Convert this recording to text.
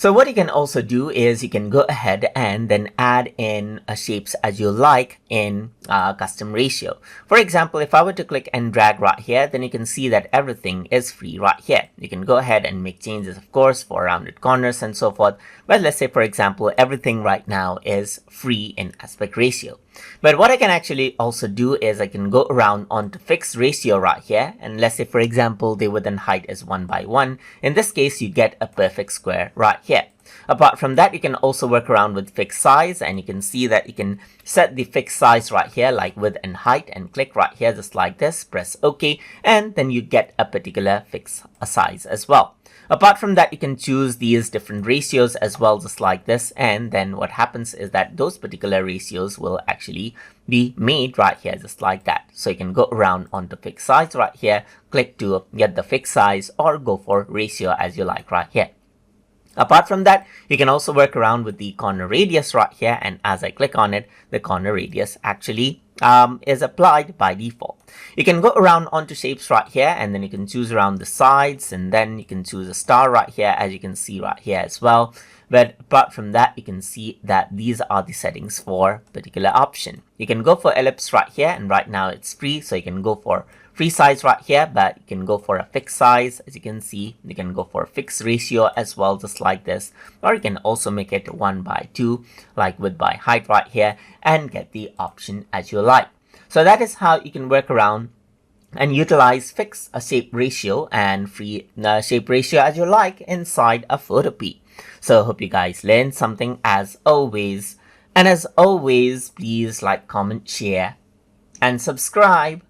So what you can also do is you can go ahead and then add in shapes as you like in custom ratio. For example, if I were to click and drag right here, then you can see that everything is free right here. You can go ahead and make changes, of course, for rounded corners and so forth. But let's say, for example, everything right now is free in aspect ratio. But what I can actually also do is I can go around onto fixed ratio right here. And let's say, for example, the width and height is 1 by 1. In this case, you get a perfect square right here. Apart from that, you can also work around with fixed size, and you can see that you can set the fixed size right here, like width and height, and click right here just like this, press OK, and then you get a particular fixed size as well. Apart from that, you can choose these different ratios as well, just like this, and then what happens is that those particular ratios will actually be made right here just like that. So you can go around onto fixed size right here, click to get the fixed size, or go for ratio as you like right here. Apart from that, you can also work around with the corner radius right here, and as I click on it, the corner radius actually is applied by default. You can go around onto shapes right here, and then you can choose around the sides, and then you can choose a star right here, as you can see right here as well. But apart from that, you can see that these are the settings for particular option. You can go for ellipse right here, and right now it's free, so you can go for free size right here, but you can go for a fixed size. As you can see, you can go for a fixed ratio as well, just like this, or you can also make it 1 by 2, like width by height right here, and get the option as you like. So that is how you can work around and utilize fixed shape ratio and free shape ratio as you like inside a Photopea. So hope you guys learned something as always, and as always, please like, comment, share, and subscribe.